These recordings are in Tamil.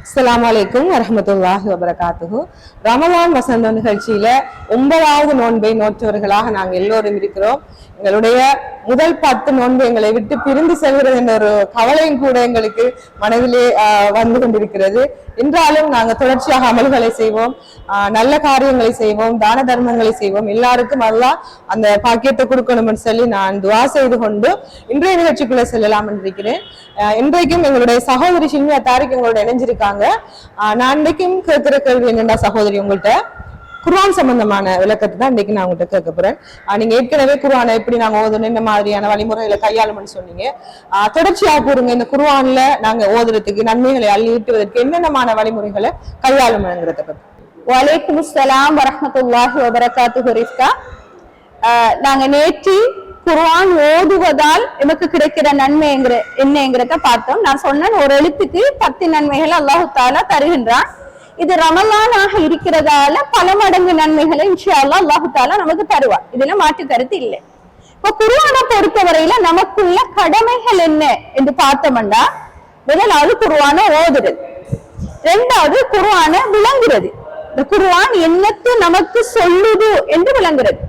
அஸ்ஸலாமு அலைக்கும் வரஹ்மத்துல்லாஹி வபரகாத்துஹு. ரமலான் வசந்த நிகழ்ச்சியில 9வது நோன்பை நோற்றவர்களாக நாங்கள் எல்லோரும் இருக்கிறோம். எங்களுடைய முதல் 10 நோன்பு எங்களை விட்டு பிரிந்து செல்கிறது என்ற ஒரு கவலையும் கூட எங்களுக்கு மனதிலே வந்து கொண்டிருக்கிறது. என்றாலும் நாங்கள் தொடர்ச்சியாக அமல்களை செய்வோம், நல்ல காரியங்களை செய்வோம், தான தர்மங்களை செய்வோம். எல்லாருக்கும் அல்லாஹ் அந்த பாக்கியத்தை கொடுக்கணும்னு சொல்லி நான் துஆ செய்து கொண்டு இன்றைய நிகழ்ச்சிக்குள்ள செல்லலாம் இருக்கிறேன். இன்றைக்கும் எங்களுடைய சகோதரி ஷில்மியா தாரிக் எங்களோட இணைஞ்சிருக்காங்க. நான் இன்றைக்கும் கேட்கிற கேள்வி என்னென்னா, சகோதரி உங்கள்கிட்ட குர்ஆன் சம்பந்தமான விளக்கத்தை தான் இன்றைக்கு நான் உங்கள்கிட்ட கேட்க போறேன். நீங்க ஏற்கனவே குர்ஆனை எப்படி நாங்க ஓதணும், என்ன மாதிரியான வழிமுறைகளை கையாளும்னு சொன்னீங்க. தொடர்ச்சியாக கூறுங்க, இந்த குர்ஆன்ல நாங்க ஓதுறதுக்கு நன்மைகளை அள்ளி ஈட்டுவதற்கு என்னென்னமான வழிமுறைகளை கையாளும்ங்கிறத பத்தி. வலைக்கும் அஸ்ஸலாம் வரஹ்மத்துல்லாஹி வபரகாத்துஹு. ரிஃப்கா, நாங்க நேற்று குர்ஆன் ஓதுவதால் நமக்கு கிடைக்கிற நன்மை என்னங்கிறத பார்த்தோம். நான் சொன்னேன், ஒரு எழுத்துக்கு 10 நன்மைகளை அல்லாஹு தஆலா தருகின்றான். இது ரமலானாக இருக்கிறதால பல மடங்கு நன்மைகளை இன்ஷா அல்லாஹ் அல்லாஹு தஆலா நமக்கு தருவார். இதுல மாற்று கருத்து இல்லை. இப்ப குர்ஆனை பொறுத்தவரையில நமக்குள்ள கடமைகள் என்ன என்று பார்த்தோம்னா, முதலாவது குர்ஆனை ஓதுறது, இரண்டாவது குர்ஆனை விளங்குறது, இந்த குர்ஆன் என்னத்து நமக்கு சொல்லுது என்று விளங்குறது,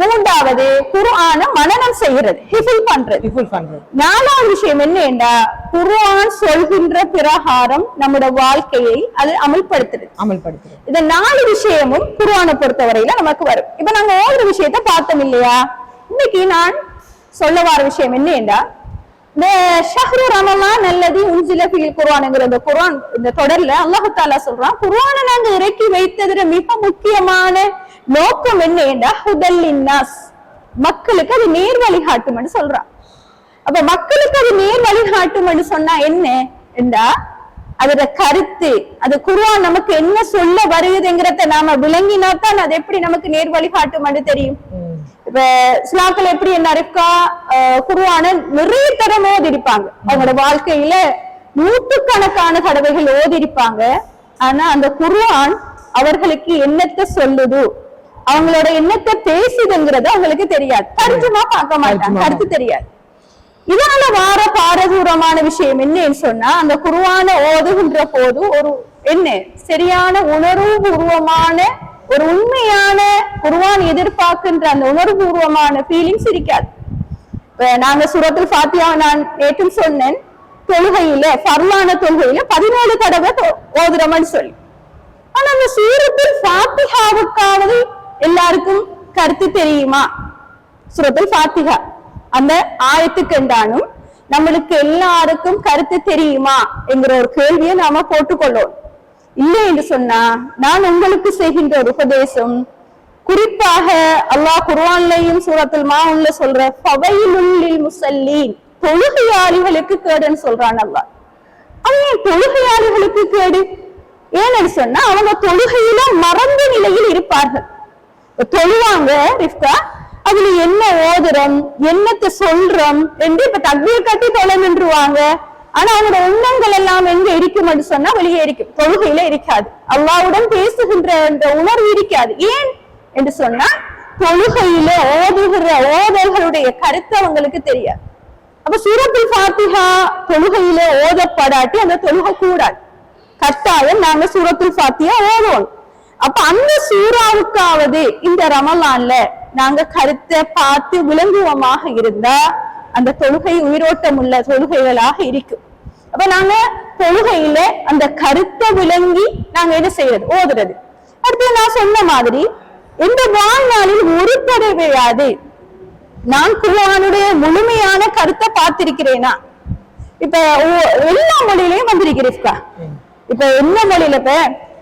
மூன்றாவது குர்ஆனை மனனம் செய்கிறது, ஹிஃபுல் பண்றது. நாலாவது விஷயம் என்னன்னா, குர்ஆன் சொல்கின்ற பிரகாரம் நம்முடைய வாழ்க்கையை அது அமல்படுத்துறது. இந்த 4 விஷயமும் குர்ஆனை பொறுத்தவரையில நமக்கு வரும். இப்ப நாங்க ஓதுற விஷயத்த பார்த்தோம் இல்லையா? இன்னைக்கு நான் சொல்ல வர விஷயம் என்னன்னா, இந்த ஷஹ்ரு ரமலான் அல்லது உன்சில ஃபில் குர்ஆன்ங்கிற இந்த குர்ஆன் இந்த தொடர்ல அல்லாஹ் தஆலா சொல்றான், குர்ஆனை நாங்க இறக்கி வைத்ததுல மிக முக்கியமான நோக்கம் என்னன்னா, ஹுதல் லின்னாஸ், மக்களுக்கு அது நேர் வழிகாட்டும்னு சொல்றான். அப்ப மக்களுக்கு அது நேர் வழிகாட்டும்னு சொன்னா என்ன என்றா, அதோட கருத்து, அது குர்ஆன் நமக்கு என்ன சொல்ல வருகுதுங்கிறத நாம விளங்கினாத்தான் அது எப்படி நமக்கு நேர் வழிகாட்டும்னு தெரியும். இப்ப இஸ்லாத்துல எப்படி என்ன இருக்கா, குர்ஆனை நிறைய தரம் ஓதிருப்பாங்க, அவங்களோட வாழ்க்கையில நூற்றுக்கணக்கான தடவைகள் ஓதிருப்பாங்க. ஆனா அந்த குர்ஆன் அவர்களுக்கு என்னத்தை சொல்லுது, அவங்களோட என்னத்தை பேசுதுங்கிறது அவங்களுக்கு தெரியாது, தர்ஜுமா பார்க்க மாட்டாங்க, கருத்து தெரியாது. இதனால வார பாரதூரமான விஷயம் என்னன்னு சொன்னா, அந்த குர்ஆனை ஓதுகின்ற போது ஒரு என்ன சரியான உணர்வுபூர்வமான ஒரு உண்மையான குர்ஆன் எதிர்பார்க்கின்ற அந்த உணர்வுபூர்வமான ஃபீலிங்ஸ் இருக்காது. நாங்க சூரத்துல் ஃபாத்திஹா நான் நேற்று சொன்னேன், தொழுகையில ஃபர்லான தொழுகையில 17 தடவை ஓதுறோம்னு சொல்லி. ஆனா அந்த சூரத்துல் ஃபாத்திஹாவுக்காவது எல்லாருக்கும் கருத்து தெரியுமா? சூரத்துல் ஃபாத்திஹா அந்த ஆயத்துக்கு என்றாலும் நம்மளுக்கு எல்லாருக்கும் கருத்து தெரியுமா என்கிற ஒரு கேள்வியை நாம போட்டுக்கொள்ளோம். இல்லை என்று சொன்னா, நான் உங்களுக்கு செய்கின்ற ஒரு உபதேசம், குறிப்பாக அல்லாஹ் குர்ஆன்லயும் சூரத்துல் மாஉன்ல சொல்ற ஃபவைலுல் லில் முஸல்லீன், தொழுகையாளிகளுக்கு கேடுன்னு சொல்றான் அல்லாஹ். அவன் தொழுகையாளிகளுக்கு கேடு ஏன்னு சொன்னா, அவங்க தொழுகையில மறந்த நிலையில் இருப்பார்கள். தொழுவாங்க ரிஃப்கா, அதுல என்ன ஓதுறோம், என்னத்தை சொல்றோம் என்று இப்ப தக்பீர் கட்டி தொலை நின்றுவாங்க. ஆனா அவங்களோட எண்ணங்கள் எல்லாம் எங்க இருக்கும் என்று சொன்னா வெளியே இருக்கும், தொழுகையில இருக்காது. அல்லாஹ்வுடன் பேசுகின்ற அந்த உணர்வு இருக்காது. ஏன் என்று சொன்னா, தொழுகையில ஓதுகிற ஓதல்களுடைய கருத்து அவங்களுக்கு தெரியாது. அப்ப சூரத்துல் ஃபாத்திஹா தொழுகையில ஓதப்படாட்டி அந்த தொழுகை கூடாது. கட்டாயம் நாங்க சூரத்துல் ஃபாத்திஹா ஓதுவோம். அப்ப அந்த சூறாவுக்காவது இந்த ரமலான்ல நாங்க கருத்தை பார்த்து விளங்குவமாக இருந்தா அந்த தொழுகை உயிரோட்டம் உள்ள தொழுகைகளாக இருக்கும். அப்ப நாங்க தொழுகையில அந்த கருத்தை விளங்கி நாங்க என்ன செய்யறது, ஓதுறது. அடுத்து நான் சொன்ன மாதிரி இந்த வாழ்நாளில் ஒரு தடவையாவது நான் குர்ஆனுடைய முழுமையான கருத்தை பார்த்திருக்கிறேனா? இப்ப எல்லா மொழியிலையும் வந்திருக்கிறேன். இப்ப என்ன மொழியில இப்ப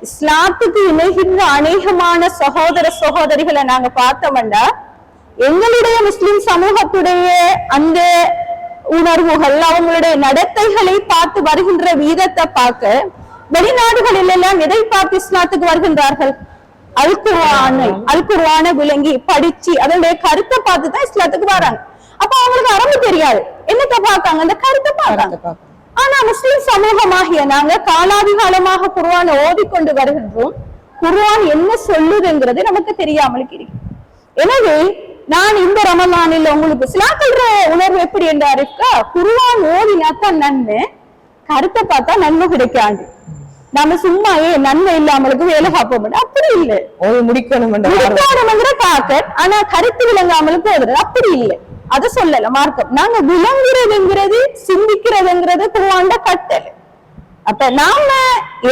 இஸ்லாத்துக்கு இணைகின்ற அநேகமான சகோதர சகோதரிகளை நாங்க பார்த்தோம்னா, எங்களுடைய முஸ்லிம் சமூகத்துடைய அந்த உணர்வுகள், அவங்களுடைய நடத்தைகளை பார்த்து வருகின்ற வீதத்தை பார்க்க, வெளிநாடுகளில் எல்லாம் எதை பார்த்து இஸ்லாத்துக்கு வருகின்றார்கள்? அல் குர்ஆனை விளங்கி படிச்சு அதனுடைய கருத்தை பார்த்து தான் இஸ்லாத்துக்கு வராங்க. அப்ப அவங்களுக்கு அரபு தெரியாது, என்னத்தை பார்க்காங்க? அந்த கருத்தை பார்க்காங்க. ஆனா முஸ்லிம் சமூகமாகிய நாங்க காலாதிகாலமாக குர்ஆனை ஓதிக்கொண்டு வருகின்றோம். குர்ஆன் என்ன சொல்லுதுங்கிறது நமக்கு தெரியாமலுக்கு இருக்கு. எனவே நான் இந்த ரமலானில் உங்களுக்கு இஸ்லாத்துன்ற உணர்வு எப்படி என்றா, குர்ஆன் ஓதினாத்தான் நன்மை, கருத்தை பார்த்தா நன்மை கிடைக்காது. நாம சும்மா நன்மை இல்லாமலுக்கு வேலை பார்ப்போம், அப்படி இல்லை. முடிக்கணும்ங்கிற தாக்கட், ஆனா கருத்து விளங்காமலுக்கு ஓதுறது அப்படி இல்லை. அதை சொல்லல மார்க்கம். நாங்க விளங்குறதுங்கிறது சிந்திக்கிறதுங்கிறது குர்ஆன்ல கட்டளை. அப்ப நாம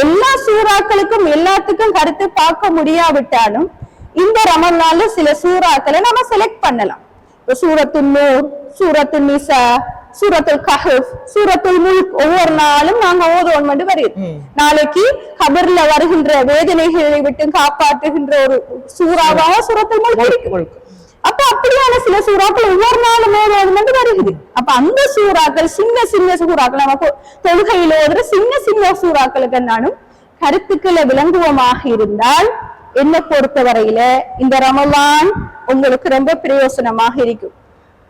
எல்லா சூறாக்களுக்கும் எல்லாத்துக்கும் கருத்து பார்க்க முடியாவிட்டாலும் இந்த ரமலான்ல சில சூறாக்களை நம்ம செலக்ட் பண்ணலாம். சூரத்துல் நூர், சூரத்துல் நிசா, சூரத்துல் கஹஃப், சூரத்துல் முல்க் ஒவ்வொரு நாளும் நாங்க ஓதுவோம் மட்டும் வருது. நாளைக்கு கபர்ல வருகின்ற வேதனைகளை விட்டு காப்பாற்றுகின்ற ஒரு சூறாவாக சூரத்துல் முல்க் இருக்கு. அப்ப அப்படியான சில சூறாக்கள் ஒவ்வொரு நாளும் ஓதுவது மட்டும் வருகிறது. அப்ப அந்த சூறாக்கள் சின்ன சின்ன சூறாக்கள் நமக்கு தொழுகையில் ஓதுற சின்ன சின்ன சூறாக்களுக்கு நானும் கருத்துக்களை விளங்குவமாக இருந்தால் என்ன பொறுத்தவரையில இந்த ரமலான் உங்களுக்கு ரொம்ப பிரயோசனமாக இருக்கும்.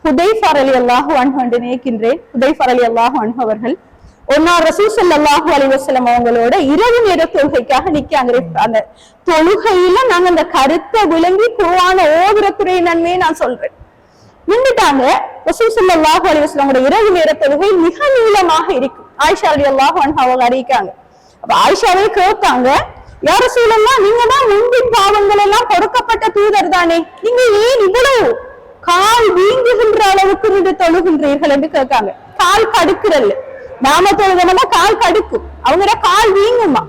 ஹுதைஃபா ரலியல்லாஹு அன்ஹு என்று நினைக்கின்றேன். ஹுதைஃபா ரலியல்லாஹு அன்ஹு அவர்கள் ஒரு நாள் ரசூல் ஸல்லல்லாஹு அலைஹி வஸல்லம் அவங்களோட இரவு நேர தொழுகைக்காக நிக்காங்க. அந்த தொழுகையில நாங்க அந்த கருத்தை விளங்கி குர்ஆன ஓதுறதுடைய நன்மையை நான் சொல்றேன். நின்றுட்டாங்க. ரசூல் ஸல்லல்லாஹு அலைஹி வஸல்லமோட இரவு நேர தொழுகை மிக நீளமாக இருக்கும். ஆயிஷா ரலியல்லாஹு அன்ஹா அவங்க அறிவிக்காங்க. அப்ப ஆயிஷாவே கேட்காங்க, யா ரசூலல்லாஹ், நீங்க தான் முன்பின் பாவங்கள் எல்லாம் கொடுக்கப்பட்ட தூதர் தானே, நீங்க ஏன் இவ்வளவு கால் வீங்குகின்ற அளவுக்கு நீங்க தொழுகின்றீர்கள் என்று கேட்காங்க. கால் கடுக்குறல்ல, நாம தொழுதோம்னா கால் கடுக்கும், அவங்க கால் வீங்குமா.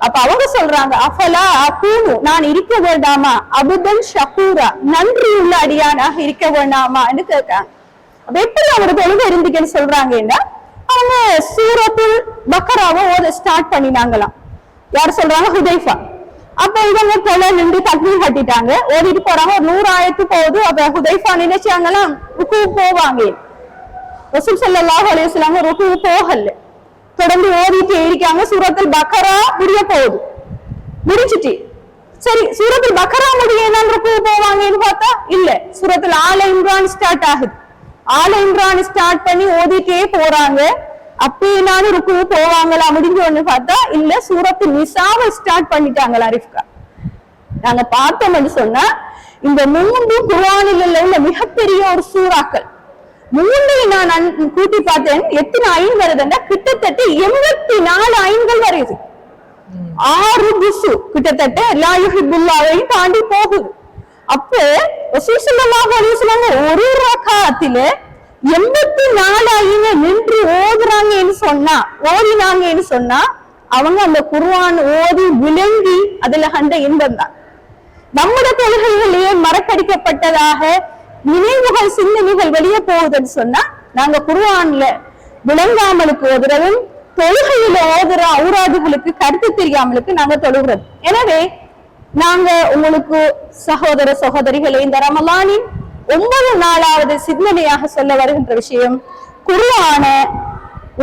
அப்ப அவங்க சொல்றாங்க, அஃபலா அகூனு, நான் இருக்க வேண்டாமா, அபுதன் ஷகூரா, நன்றி உள்ள அடியானாக இருக்க வேண்டாமா என்று கேட்காங்க. அப்ப எப்படி அவங்க தொழுகை இருந்துக்கன்னு சொல்றாங்கன்னா, அவங்க சூரத்துல் பக்கராவை ஓத ஸ்டார்ட் பண்ணினாங்களாம். யார் சொல்றாங்க? ஹுதைஃபா. அப்ப இவங்க தொலை நின்று தக்பீர் கட்டிட்டாங்க, ஓடிட்டு போறாங்க. ஒரு 100 ஆயத்து போகுது. அப்ப ஹுதைஃபா நினைச்சாங்களாம் ருக்கு போவாங்க. ரசூல் ஸல்லல்லாஹு அலைஹி வஸல்லம் ருக்கு போகல, தொடர்ந்து ஓடிட்டே இருக்காங்க. சூரத்துல் பக்கரா முடிய போகுது, முடிச்சிட்டு சரி சூரத்துல் பக்கரா முடியணும் ருக்கு போவாங்கன்னு பார்த்தா இல்ல, சூரத்துல் ஆல இம்ரான் ஸ்டார்ட் ஆகுது. ஆல இம்ரான் ஸ்டார்ட் பண்ணி ஓடிட்டே போறாங்க. அப்பனாலும் ருக்கு போவாங்களா முடிஞ்சோன்னு பார்த்தா இல்ல, சூரத்து நிசாவை ஸ்டார்ட் பண்ணிட்டாங்களா ரிஃப்கா. நாங்க பார்த்தோம்னு சொன்னா இந்த 3 குர்ஆனில் உள்ள மிகப்பெரிய ஒரு சூறாக்கள். 3 நான் கூட்டி பார்த்தேன், எத்தனை ஐன் வருதுன்னா கிட்டத்தட்ட 84 ஐன்கள் வருது. 6 புசு கிட்டத்தட்ட லா யுஹிப்புல்லாஹை தாண்டி போகுது. அப்ப ரசூல் ஸல்லல்லாஹு அலைஹி வஸல்லம் ஒரு ரகாத்தில 84 ஐனை நின்று ஓதுறாங்கன்னு சொன்னா, ஓதினாங்கன்னு சொன்னா அவங்க அந்த குர்ஆன் ஓதி விளங்கி அதுல கண்ட இன்பம் தான். நம்முடைய தொழுகைகளிலேயே மறக்கடிக்கப்பட்டதாக நினைவுகள் சிந்தனைகள் வெளியே போகுதுன்னு சொன்னா நாங்க குர்ஆன்ல விளங்காமலுக்கு ஓதுறதும் தொழுகையில ஓதுற ஔராதுகளுக்கு கருத்து தெரியாமலுக்கு நாங்க தொழுகிறது. எனவே நாங்க உங்களுக்கு சகோதர சகோதரிகளை இந்த ரமலானின் 9 நாளாவது சிந்தனையாக சொல்ல வருகின்ற விஷயம், குர்ஆன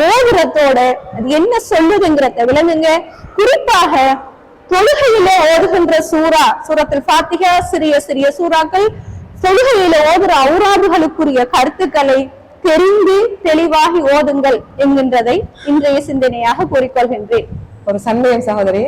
ஓதுறதோட அது என்ன சொல்லுதுங்கிறத விளங்குங்க. குறிப்பாக தொழுகையில ஓதுகின்ற சூரா, சூரத்துல் ஃபாத்திஹா, சிறிய சிறிய சூறாக்கள், தொழுகையில ஓதுற ஔராதுகளுக்குரிய கருத்துக்களை தெரிந்து தெளிவாகி ஓதுங்கள் என்கின்றதை இன்றைய சிந்தனையாக கூறிக்கொள்கின்றேன். ஒரு சந்தேகம் சகோதரி,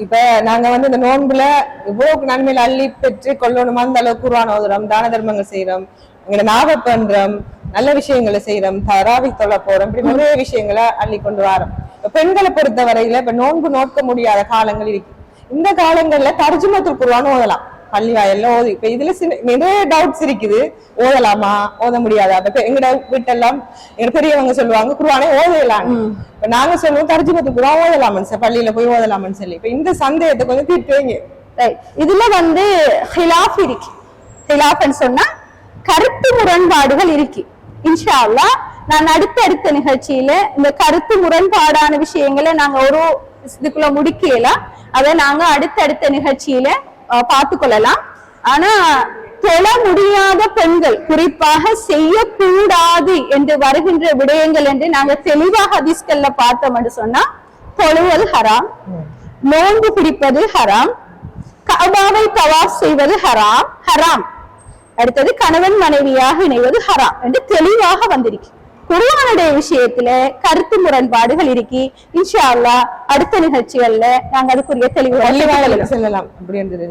இப்ப நாங்க இந்த நோன்புல இவ்வளவு நன்மையில அள்ளி பெற்று கொள்ளணுமா, அந்த அளவுக்கு குர்ஆன் ஓதுறோம், தான தர்மங்கள் செய்யறோம், எங்களை ஞாபகம் பண்றோம், நல்ல விஷயங்களை செய்யறோம், தராவி தொழ போறோம், இப்படி நிறைய விஷயங்களை அள்ளி கொண்டு வரோம். பெண்களை பொறுத்த வரையில இப்ப நோன்பு நோக்க முடியாத காலங்கள் இருக்கு. இந்த காலங்கள்ல தர்ஜுமத்துல் குர்ஆன் ஓதலாம், பள்ளி வாயல்ல ஓதி. இப்ப இதுல நிறைய டவுட்ஸ் இருக்குது, ஓதலாமா ஓத முடியாதா. அப்ப எங்கட வீட்டெல்லாம் எங்க பெரியவங்க சொல்லுவாங்க குர்ஆனை ஓதலாம், இப்ப நாங்க சொல்லுவோம் தர்ஜுமத்துல் குர்ஆன் ஓதலாமன்னு சார், பள்ளியில போய் ஓதலாமன்னு சொல்லி. இப்ப இந்த சந்தேகத்தை கொஞ்சம் தீர்த்து வைங்க. இதுல ஹிலாஃப் இருக்கு. ஹிலாஃப்னு சொன்னா கருத்து முரண்பாடுகள் இருக்கு. இன்ஷா அல்லாஹ் நான் அடுத்த நிகழ்ச்சியில இந்த கருத்து முரண்பாடான விஷயங்களை நாங்க ஒரு இதுக்குள்ள முடிக்கலாம், அதை நாங்க அடுத்த நிகழ்ச்சியில பார்த்து கொள்ளலாம். ஆனா தொழ முடியாத பெண்கள் குறிப்பாக செய்யக்கூடாது என்று வருகின்ற விடயங்கள் என்று நாங்க தெளிவாக ஹதீஸ்கள்ல பார்த்தோம் என்று சொன்னா, தொழுவது ஹராம், நோன்பு பிடிப்பது ஹராம், கஅபாவை தவாஃப் செய்வது ஹராம் ஹராம், அடுத்தது கணவன் மனைவியாக இணைவது ஹராம் என்று தெளிவாக வந்திருக்கு. குர்ஆனுடைய விஷயத்துல கருத்து முரண்பாடுகள் இருக்கு. இன்ஷா அல்லாஹ் அடுத்த நிகழ்ச்சிகள்ல நாங்க அதுக்குரிய தெளிவுகளை சொல்லலாம் அப்படின்றது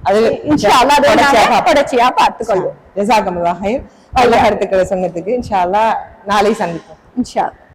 அது இன்ஷா அல்லாஹ் தொடர்ச்சியா பார்த்துக்கொள்வோம். ஜஸாக்கல்லாஹ் ஹைர். நல்ல கருத்துக்களை சொன்னதுக்கு இன்ஷா அல்லாஹ் நாளை சந்திப்போம். இன்ஷா அல்லாஹ்.